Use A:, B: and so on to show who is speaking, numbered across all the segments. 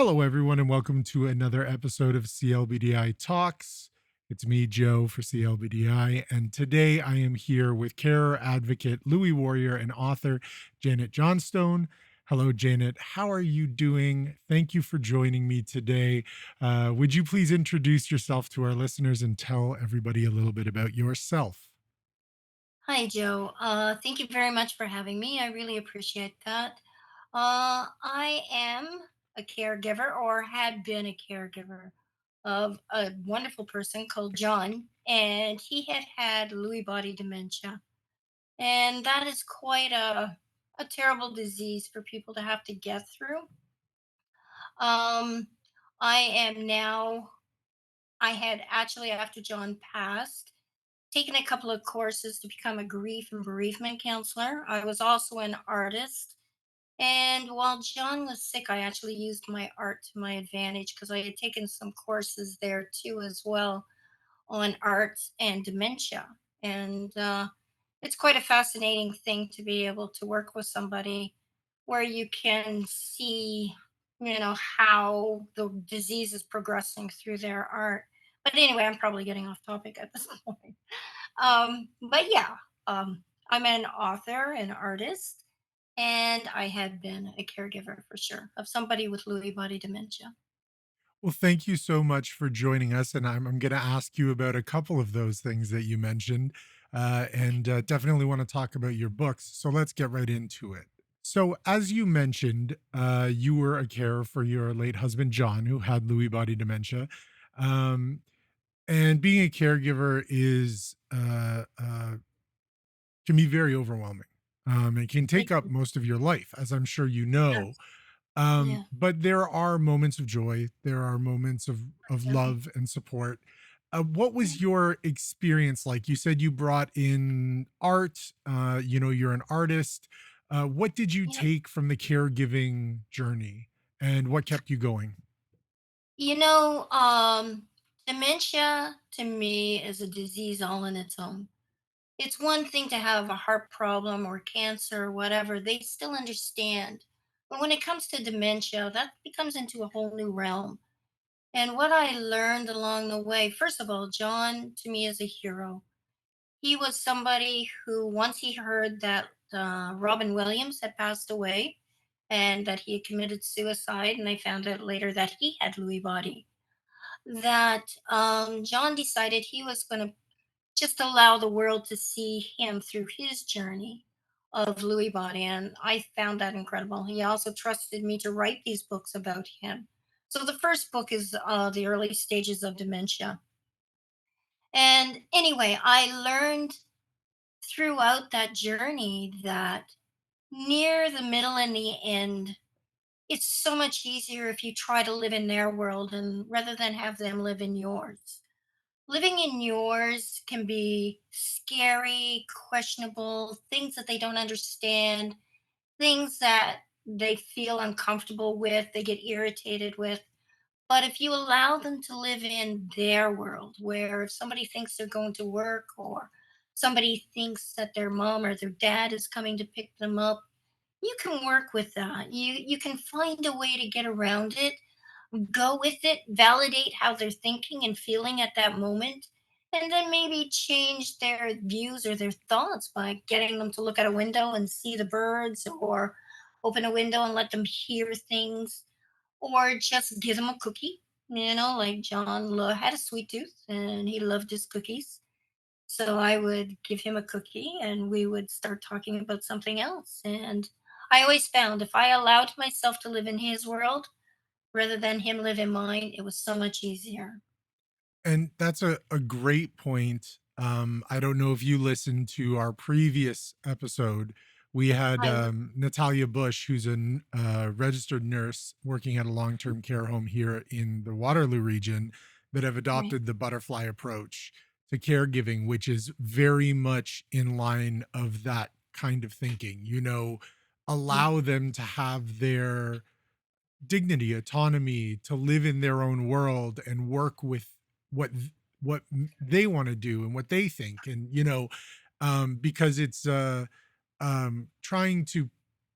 A: Hello, everyone, and welcome to another episode of CLBDI Talks. It's me, Joe, for CLBDI, and today I am here with carer advocate, Lewy Warrior, and author Janet Johnstone. Hello, Janet. How are you doing? Thank you for joining me today. Would you please introduce yourself to our listeners and tell everybody a little bit about yourself?
B: Hi, Joe. Thank you very much for having me. I really appreciate that. I am a caregiver or had been a caregiver of a wonderful person called John, and he had Lewy Body Dementia. And that is quite a terrible disease for people to have to get through. Um, I am now, I had actually, after John passed, taken a couple of courses to become a grief and bereavement counselor. I was also an artist. And while John was sick, I actually used my art to my advantage because I had taken some courses there too, as well, on art and dementia. And it's quite a fascinating thing to be able to work with somebody where you can see, how the disease is progressing through their art. But anyway, I'm probably getting off topic at this point. But yeah, I'm an author, an artist, and I had been a caregiver for sure of somebody with Lewy body dementia.
A: Well, thank you so much for joining us. And I'm going to ask you about a couple of those things that you mentioned, and definitely want to talk about your books. So let's get right into it. So, as you mentioned, you were a carer for your late husband, John, who had Lewy body dementia. Um, and being a caregiver can be very overwhelming. It can
B: It,
A: take up most of your life, as I'm sure you know.
B: yes, yeah,
A: But there are moments of joy. There are moments of
B: definitely.
A: love and support. What
B: Yeah,
A: was your experience like? You said you brought in art. You're an artist. What did you
B: yeah.
A: take from the caregiving journey, and what kept you going?
B: You know, dementia to me is a disease all in its own. It's one thing to have a heart problem or cancer or whatever, they still understand. But when it comes to dementia, that becomes into a whole new realm. And what I learned along the way, first of all, John to me is a hero. He was somebody who, once he heard that Robin Williams had passed away and that he had committed suicide, and I found out later that he had Lewy body, that John decided he was going to just allow the world to see him through his journey of Lewy body. And I found that incredible. He also trusted me to write these books about him. So the first book is The Early Stages of Dementia. And anyway, I learned throughout that journey that near the middle and the end, it's so much easier if you try to live in their world and rather than have them live in yours. Living in yours can be scary, questionable, things that they don't understand, things that they feel uncomfortable with, they get irritated with. But if you allow them to live in their world, where if somebody thinks they're going to work or somebody thinks that their mom or their dad is coming to pick them up, you can work with that. You can find a way to get around it, go with it, validate how they're thinking and feeling at that moment, and then maybe change their views or their thoughts by getting them to look out a window and see the birds, or open a window and let them hear things, or just give them a cookie. Like John had a sweet tooth and he loved his cookies. So I would give him a cookie and we would start talking about something else. And I always found if I allowed myself to live in his world, rather than him live in mine, it was so much easier.
A: And that's a great point. I don't know if you listened to our previous episode. We had
B: I
A: Natalia Bush, who's a registered nurse working at a long term care home here in the Waterloo region, that have
B: Right,
A: adopted the butterfly approach to caregiving, which is very much in line of that kind of thinking.
B: yeah,
A: Allow them to have their dignity, autonomy, to live in their own world and work with what they want to do and what they think. And because it's trying to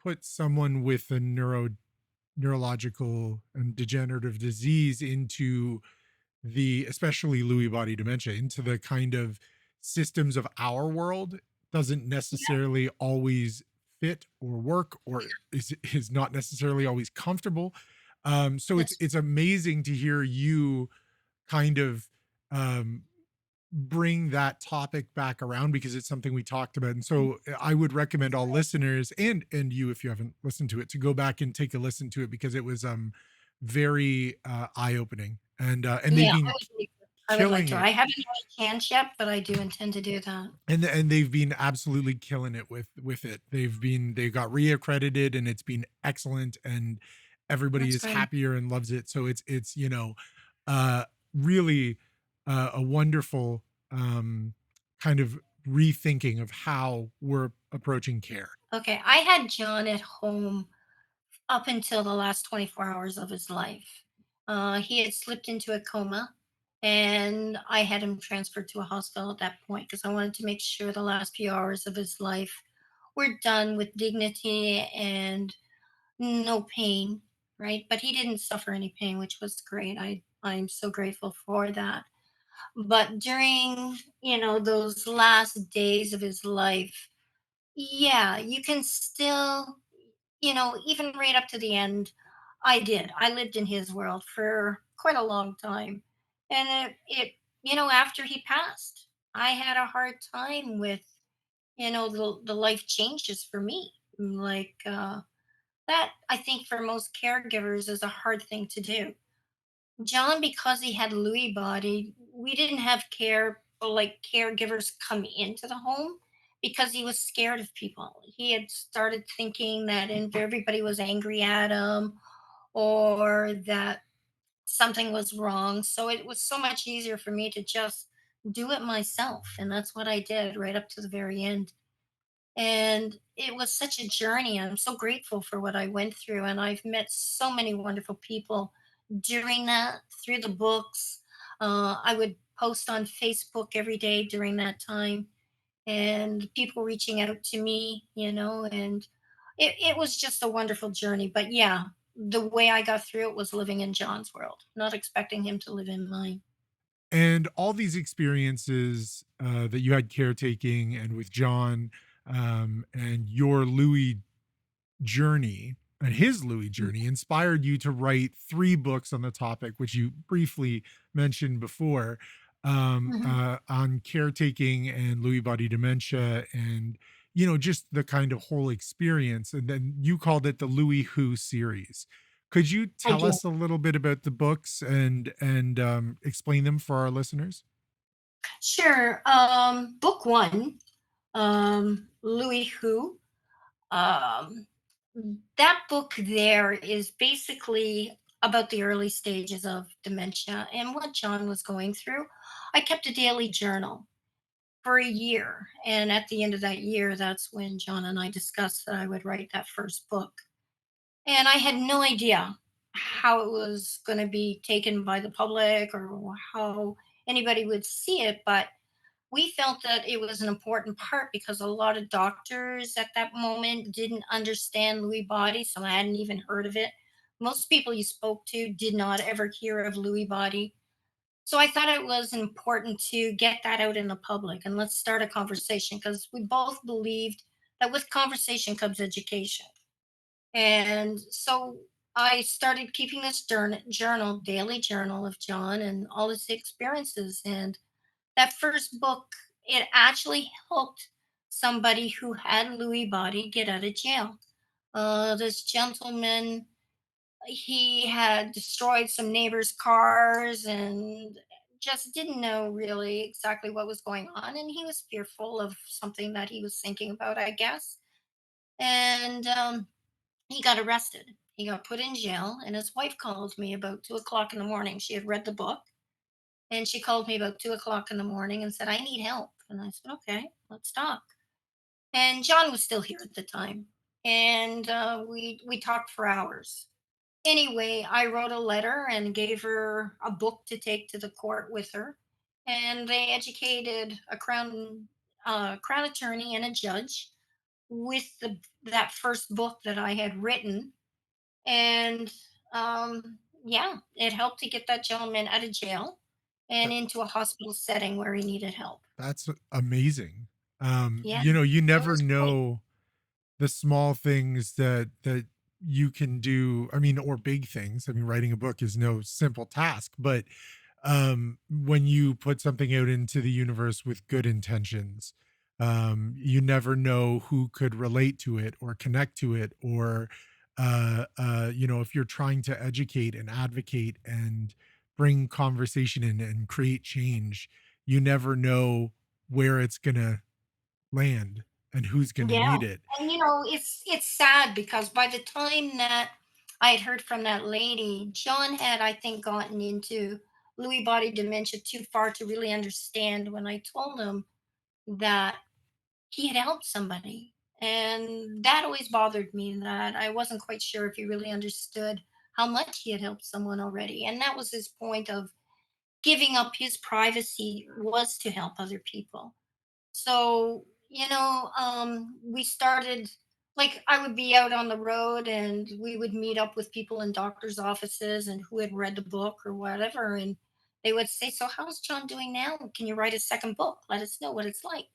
A: put someone with a neurological and degenerative disease into the especially Lewy body dementia into the kind of systems of our world doesn't
B: Yeah,
A: necessarily always fit or work or is not necessarily always comfortable. So
B: that's
A: it's amazing to hear you kind of um, bring that topic back around because it's something we talked about. And so I would recommend all listeners and you, if you haven't listened to it, to go back and take a listen to it because it was very eye-opening. And they've
B: yeah,
A: been
B: I would like
A: killing
B: to.
A: it.
B: I haven't had a chance yet, but I do intend to do that.
A: And they've been absolutely killing it with it. They got reaccredited and it's been excellent and everybody
B: That's
A: is
B: great.
A: happier and loves it. So it's uh really a wonderful kind of rethinking of how we're approaching care.
B: Okay, I had John at home up until the last 24 hours of his life. He had slipped into a coma, and I had him transferred to a hospital at that point because I wanted to make sure the last few hours of his life were done with dignity and no pain, right? But he didn't suffer any pain, which was great. I'm so grateful for that. But during, those last days of his life, yeah, you can still, even right up to the end, I did. I lived in his world for quite a long time. And after he passed, I had a hard time with, the life changes for me. Like, that, I think, for most caregivers is a hard thing to do. John, because he had Lewy body, we didn't have like caregivers come into the home because he was scared of people. He had started thinking that if everybody was angry at him or that something was wrong. So it was so much easier for me to just do it myself. And that's what I did right up to the very end. And it was such a journey. I'm so grateful for what I went through. And I've met so many wonderful people during that through the books. I would post on Facebook every day during that time, and people reaching out to me, and it was just a wonderful journey. But yeah, the way I got through it was living in John's world, not expecting him to live in mine.
A: And all these experiences that you had caretaking and with John and your Louis journey and his Louis journey inspired you to write 3 books on the topic, which you briefly mentioned before,
B: Mhm.
A: on caretaking and Lewy body dementia and, just the kind of whole experience. And then you called it the Lewy Who series. Could you
B: I
A: tell
B: did.
A: us a little bit about the books and explain them for our listeners?
B: Sure. Book one, Louis Who. Um, that book there is basically about the early stages of dementia and what John was going through. I kept a daily journal for a year. And at the end of that year, that's when John and I discussed that I would write that first book. And I had no idea how it was going to be taken by the public or how anybody would see it. But we felt that it was an important part because a lot of doctors at that moment didn't understand Lewy body, some hadn't even heard of it. Most people you spoke to did not ever hear of Lewy body. So I thought it was important to get that out in the public and let's start a conversation because we both believed that with conversation comes education. And so I started keeping this journal, daily journal of John and all his experiences. And that first book, it actually helped somebody who had Lewy body get out of jail. This gentleman, he had destroyed some neighbors' cars and just didn't know really exactly what was going on. And he was fearful of something that he was thinking about, I guess. And he got arrested. He got put in jail. And his wife called me about 2 o'clock in the morning. She had read the book and she called me about 2 o'clock in the morning and said, I need help. And I said, okay, let's talk. And John was still here at the time. And we talked for hours. Anyway, I wrote a letter and gave her a book to take to the court with her. And they educated a crown attorney and a judge with that first book that I had written. And yeah, it helped to get that gentleman out of jail and
A: That,
B: into a hospital setting where he needed help.
A: that's amazing.
B: Yeah,
A: You
B: it
A: never
B: was great.
A: know the small things that you can do. I mean, or big things. I mean, writing a book is no simple task, but when you put something out into the universe with good intentions, you never know who could relate to it or connect to it, or if you're trying to educate and advocate and bring conversation in and create change, you never know where it's gonna land and who's gonna
B: Yeah.
A: need it.
B: And it's sad because by the time that I had heard from that lady, John had, I think, gotten into Lewy body dementia too far to really understand when I told him that he had helped somebody. And that always bothered me, that I wasn't quite sure if he really understood how much he had helped someone already. And that was his point of giving up his privacy, was to help other people. So, we started, like, I would be out on the road and we would meet up with people in doctors' offices and who had read the book or whatever. And they would say, "So, how's John doing now? Can you write a second book? Let us know what it's like."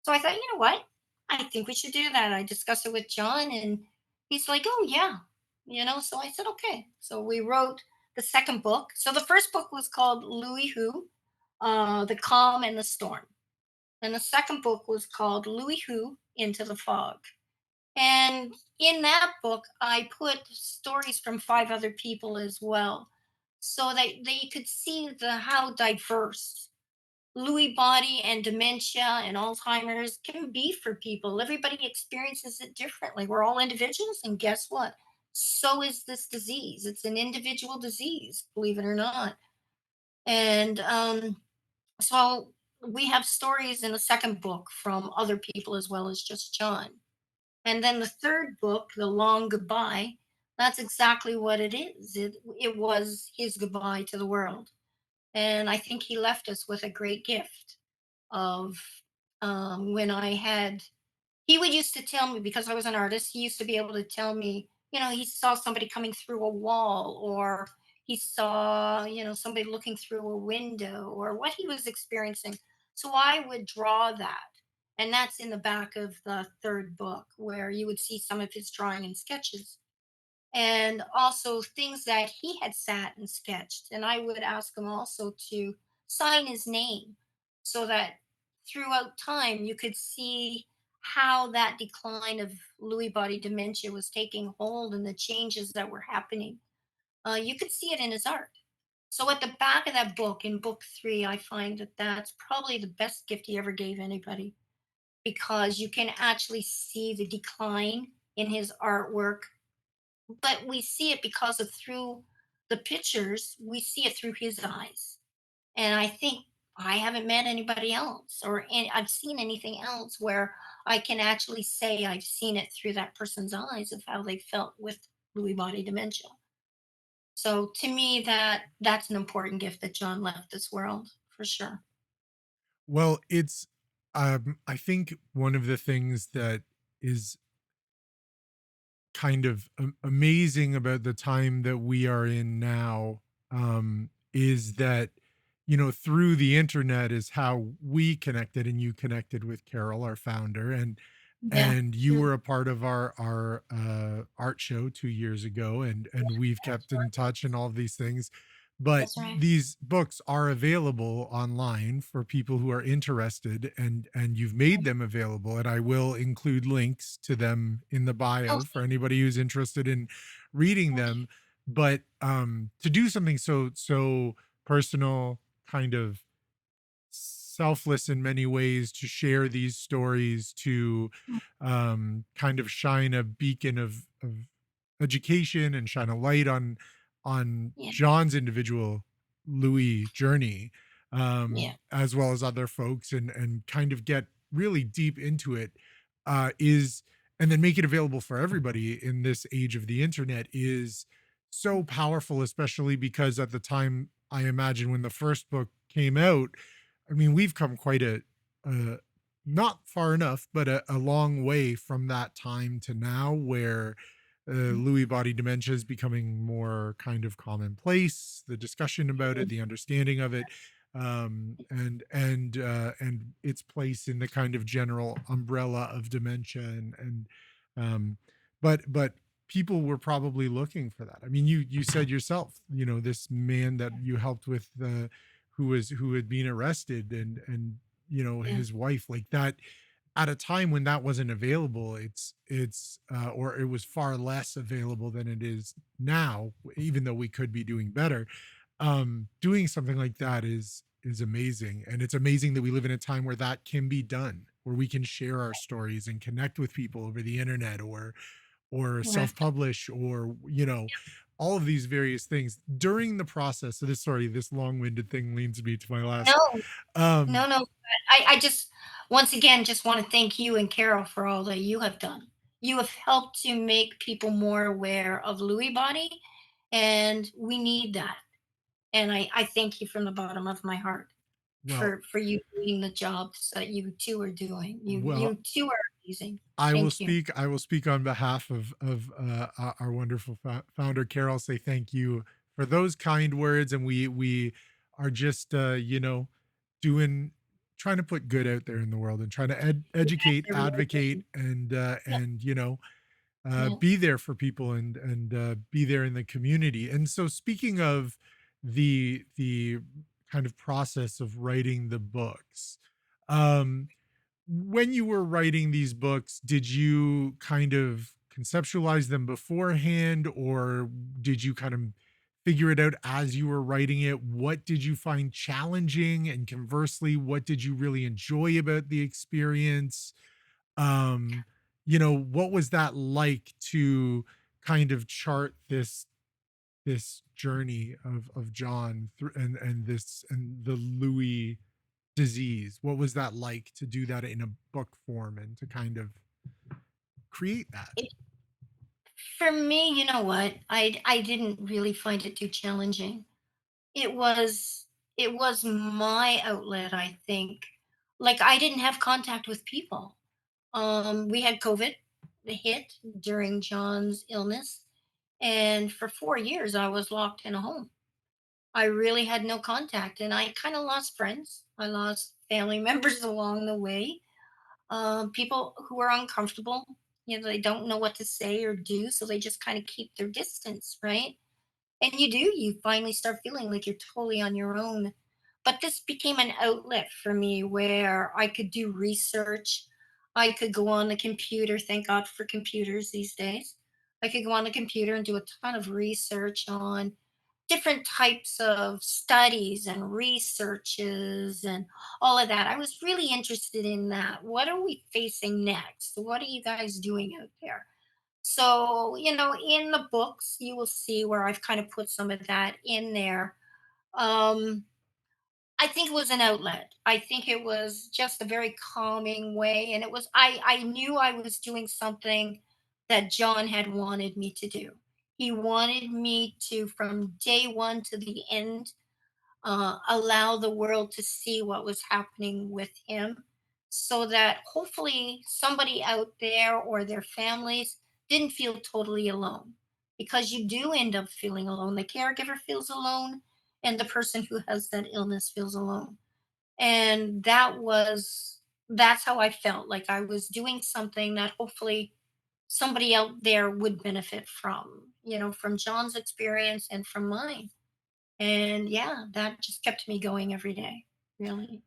B: So I thought, you know what? I think we should do that. I discussed it with John and he's like, "Oh, yeah." So I said, "Okay." So we wrote the second book. So the first book was called Lewy Who, The Calm and the Storm. And the second book was called Lewy Who, Into the Fog. And in that book, I put stories from five other people as well, so that they could see the how diverse Lewy body and dementia and Alzheimer's can be for people. Everybody experiences it differently. We're all individuals, and guess what? So is this disease. It's an individual disease, believe it or not. And so we have stories in the second book from other people as well as just John. And then the third book, The Long Goodbye, that's exactly what it is. It was his goodbye to the world. And I think he left us with a great gift of, when I had, he would used to tell me, because I was an artist, he used to be able to tell me, he saw somebody coming through a wall, or he saw, somebody looking through a window, or what he was experiencing. So I would draw that. And that's in the back of the third book, where you would see some of his drawing and sketches, and also things that he had sat and sketched. And I would ask him also to sign his name, so that throughout time you could see how that decline of Lewy body dementia was taking hold and the changes that were happening. You could see it in his art. So at the back of that book, in book three, I find that that's probably the best gift he ever gave anybody, because you can actually see the decline in his artwork, but we see it because of through the pictures, we see it through his eyes. And I think I haven't met anybody else, or I've seen anything else where I can actually say I've seen it through that person's eyes of how they felt with Lewy body dementia. So to me, that's an important gift that John left this world for sure.
A: Well, it's I think one of the things that is kind of amazing about the time that we are in now, is that through the internet is how we connected, and you connected with Carol, our founder,
B: Yeah,
A: and you
B: mm,
A: were a part of our art show 2 years ago, and we've
B: that's
A: kept in
B: right.
A: touch and all of these things. But
B: That's right.
A: these books are available online for people who are interested, and you've made them available, and I will include links to them in the bio for
B: Okay,
A: anybody who's interested in reading
B: okay.
A: them. But to do something so personal, kind of selfless in many ways, to share these stories, to
B: Mm,
A: kind of shine a beacon of education and shine a light on
B: yeah,
A: John's individual Louis journey,
B: yeah,
A: as well as other folks, and kind of get really deep into it, is and then make it available for everybody in this age of the internet, is so powerful, especially because at the time, I imagine, when the first book came out, I mean, we've come quite uh, not far enough, but a long way from that time to now, where
B: Mhm.
A: Lewy body dementia is becoming more kind of commonplace. The discussion about it, the understanding of it, and its place in the kind of general umbrella of dementia, um, but people were probably looking for that. I mean, you said yourself, this man that you helped with, who had been arrested, and
B: Yeah.
A: his wife, like that, at a time when that wasn't available. Or it was far less available than it is now, even though we could be doing better. Doing something like that is amazing, and it's amazing that we live in a time where that can be done, where we can share our stories and connect with people over the internet, or
B: Correct.
A: self-publish, or all of these various things during the process. So this long-winded thing leads me to my last.
B: No,
A: um
B: no. I just once again just want to thank you and Carol for all that you have done. You have helped to make people more aware of Lewy body, and we need that. And I thank you from the bottom of my heart
A: well
B: for you doing the jobs that you two are doing. You
A: well
B: two are amazing.
A: I will
B: Thank you.
A: speak. I will speak on behalf of our wonderful founder, Carol. Say thank you for those kind words, and we are just doing trying to put good out there in the world, and trying to
B: Yes,
A: educate,
B: I really
A: advocate,
B: do. Yeah,
A: and
B: yeah.
A: be there for people, and be there in the community. And so, speaking of the kind of process of writing the books, um, when you were writing these books, did you kind of conceptualize them beforehand, or did you kind of figure it out as you were writing it? What did you find challenging? And conversely, what did you really enjoy about the experience? Um, what was that like to kind of chart this journey of John through, and the Lewy disease? What was that like to do that in a book form, and to kind of create that?
B: It, for me, you know what? I didn't really find it too challenging. It was it was my outlet, I think. Like I didn't have contact with people. We had COVID hit during John's illness, and for 4 years I was locked in a home. I really had no contact, and I kind of lost friends. I lost family members along the way. People who are uncomfortable, they don't know what to say or do, so they just kind of keep their distance, right? And you finally start feeling like you're totally on your own. But this became an outlet for me where I could do research. I could go on the computer. Thank God for computers these days. I could go on the computer and do a ton of research on different types of studies and researches and all of that. I was really interested in that. What are we facing next? What are you guys doing out there? So, in the books, you will see where I've kind of put some of that in there. Um, I think it was an outlet. I think it was just a very calming way. And I knew I was doing something that John had wanted me to do. He wanted me to, from day one to the end, allow the world to see what was happening with him so that hopefully somebody out there or their families didn't feel totally alone, because you do end up feeling alone. The caregiver feels alone, and the person who has that illness feels alone. And that's how I felt like I was doing something that hopefully somebody out there would benefit from, from John's experience and from mine. And yeah, that just kept me going every day, really.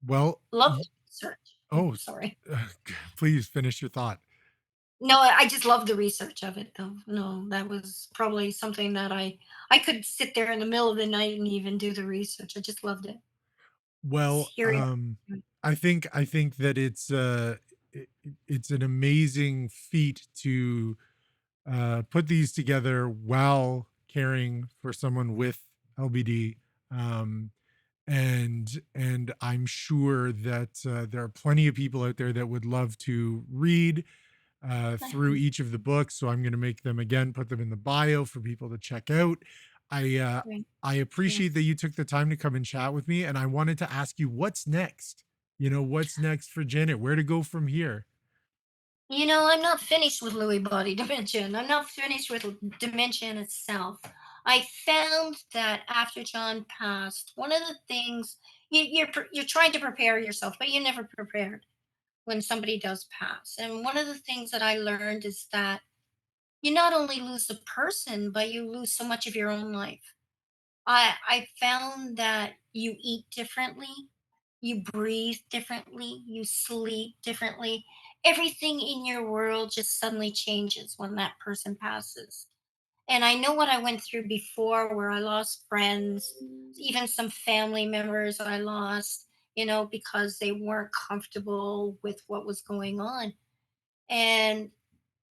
A: Well,
B: Love the research.
A: oh,
B: Sorry.
A: please finish your thought.
B: No, I just love the research of it, though. No, that was probably something that I could sit there in the middle of the night and even do the research. I just loved it. Just
A: Well,
B: hearing.
A: I think that it, it's an amazing feat to put these together while caring for someone with LBD. Um, and I'm sure that there are plenty of people out there that would love to read through each of the books. So I'm going to make them again, put them in the bio for people to check out. I uh,
B: Right.
A: I
B: Yeah.
A: appreciate that you took the time to come and chat with me, and I wanted to ask you what's next. What's next for Janet? Where to go from here?
B: I'm not finished with Lewy body dementia, and I'm not finished with dementia in itself. I found that after John passed, one of the things you're trying to prepare yourself, but you're never prepared when somebody does pass. And one of the things that I learned is that you not only lose the person, but you lose so much of your own life. I found that you eat differently, you breathe differently, you sleep differently. Everything in your world just suddenly changes when that person passes. And I know what I went through before where I lost friends, even some family members I lost, because they weren't comfortable with what was going on. And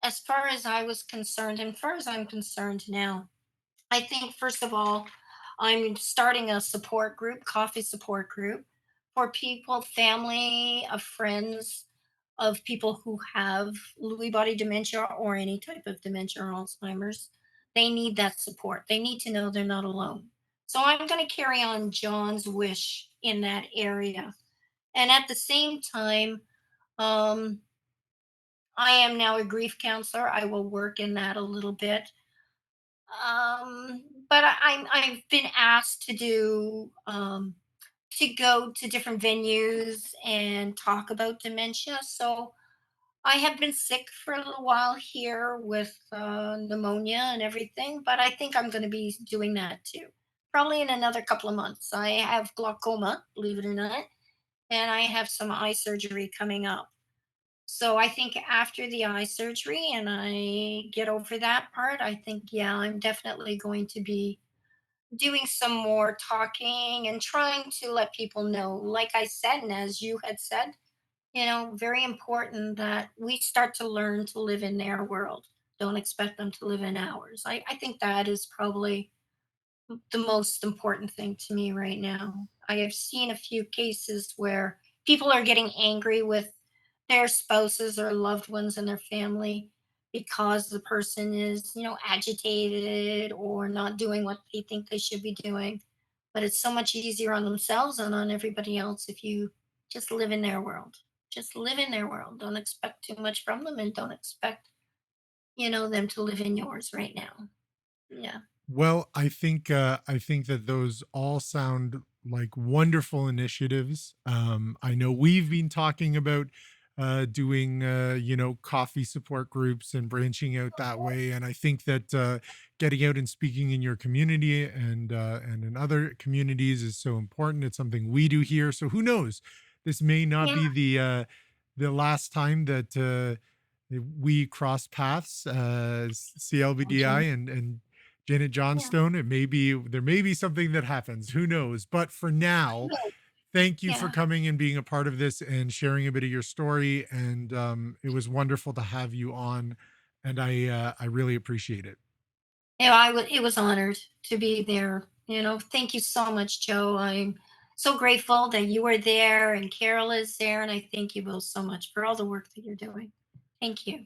B: as far as I was concerned, and far as I'm concerned now, I think, first of all, I'm starting a support group, coffee support group for people, family, of friends, of people who have Lewy body dementia or any type of dementia or Alzheimer's. They need that support. They need to know they're not alone. So I'm going to carry on John's wish in that area. And at the same time, um, I am now a grief counselor. I will work in that a little bit, but I've been asked to go to different venues and talk about dementia. So I have been sick for a little while here with pneumonia and everything, but I think I'm going to be doing that too. Probably in another couple of months. I have glaucoma, believe it or not, and I have some eye surgery coming up. So I think after the eye surgery and I get over that part, I think, yeah, I'm definitely going to be doing some more talking and trying to let people know, like I said, and as you had said, very important that we start to learn to live in their world. Don't expect them to live in ours. I think that is probably the most important thing to me right now. I have seen a few cases where people are getting angry with their spouses or loved ones in their family because the person is, agitated or not doing what they think they should be doing. But it's so much easier on themselves and on everybody else if you just live in their world. Just live in their world. Don't expect too much from them and don't expect, them to live in yours right now. Yeah.
A: Well, I think that those all sound like wonderful initiatives. I know we've been talking about doing coffee support groups and branching out that way, and I think that getting out and speaking in your community and in other communities is so important. It's something we do here. So who knows? This may not
B: Yeah.
A: be the last time that we cross paths, CLBDI
B: Okay.
A: and Janet
B: Yeah.
A: Johnstone. There may be something that happens. Who knows? But for now,
B: No.
A: thank you for
B: Yeah.
A: coming and being a part of this and sharing a bit of your story. And it was wonderful to have you on, and I really appreciate it.
B: It was honored to be there. Thank you so much, Joe. I'm so grateful that you are there and Carol is there. And I thank you both so much for all the work that you're doing. Thank you.